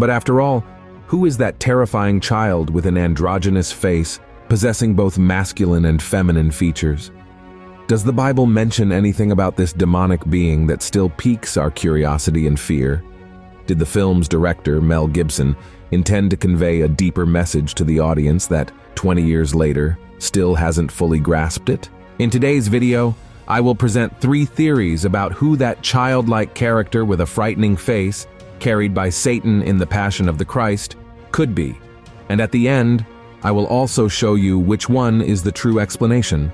But after all, who is that terrifying child with an androgynous face, possessing both masculine and feminine features? Does the Bible mention anything about this demonic being that still piques our curiosity and fear? Did the film's director, Mel Gibson, intend to convey a deeper message to the audience that, 20 years later, still hasn't fully grasped it? In today's video, I will present 3 theories about who that childlike character with a frightening face, carried by Satan in the Passion of the Christ, could be. And at the end, I will also show you which one is the true explanation.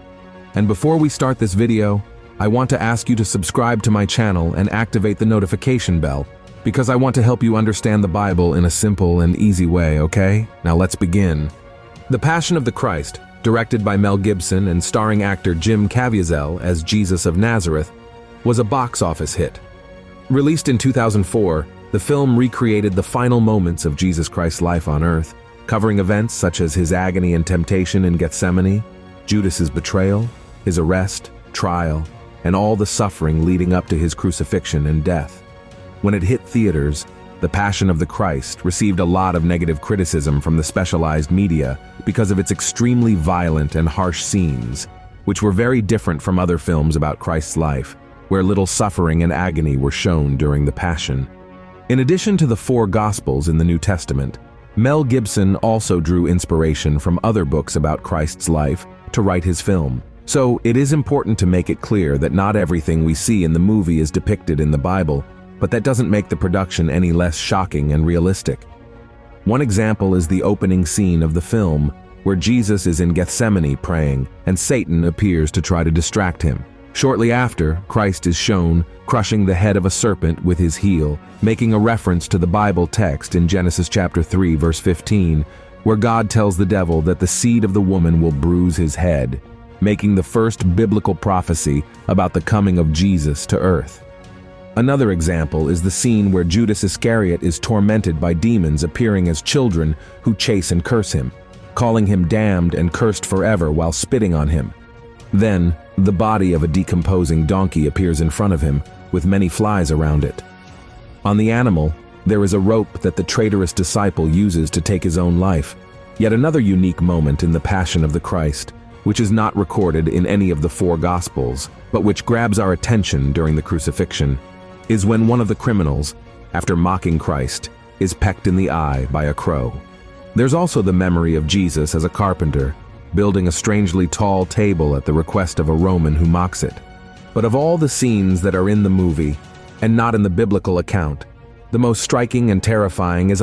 And before we start this video, I want to ask you to subscribe to my channel and activate the notification bell, because I want to help you understand the Bible in a simple and easy way, okay? Now let's begin. The Passion of the Christ, directed by Mel Gibson and starring actor Jim Caviezel as Jesus of Nazareth, was a box office hit. Released in 2004, the film recreated the final moments of Jesus Christ's life on earth, covering events such as his agony and temptation in Gethsemane, Judas's betrayal, his arrest, trial, and all the suffering leading up to his crucifixion and death. When it hit theaters, The Passion of the Christ received a lot of negative criticism from the specialized media because of its extremely violent and harsh scenes, which were very different from other films about Christ's life, where little suffering and agony were shown during the Passion. In addition to the 4 Gospels in the New Testament, Mel Gibson also drew inspiration from other books about Christ's life to write his film. So it is important to make it clear that not everything we see in the movie is depicted in the Bible, but that doesn't make the production any less shocking and realistic. One example is the opening scene of the film, where Jesus is in Gethsemane praying, and Satan appears to try to distract him. Shortly after, Christ is shown crushing the head of a serpent with his heel, making a reference to the Bible text in Genesis chapter 3, verse 15, where God tells the devil that the seed of the woman will bruise his head, making the first biblical prophecy about the coming of Jesus to earth. Another example is the scene where Judas Iscariot is tormented by demons appearing as children who chase and curse him, calling him damned and cursed forever while spitting on him. Then, the body of a decomposing donkey appears in front of him, with many flies around it. On the animal, there is a rope that the traitorous disciple uses to take his own life. Yet another unique moment in the Passion of the Christ, which is not recorded in any of the 4 Gospels, but which grabs our attention during the crucifixion, is when one of the criminals, after mocking Christ, is pecked in the eye by a crow. There's also the memory of Jesus as a carpenter, building a strangely tall table at the request of a Roman who mocks it. But of all the scenes that are in the movie, and not in the biblical account, the most striking and terrifying is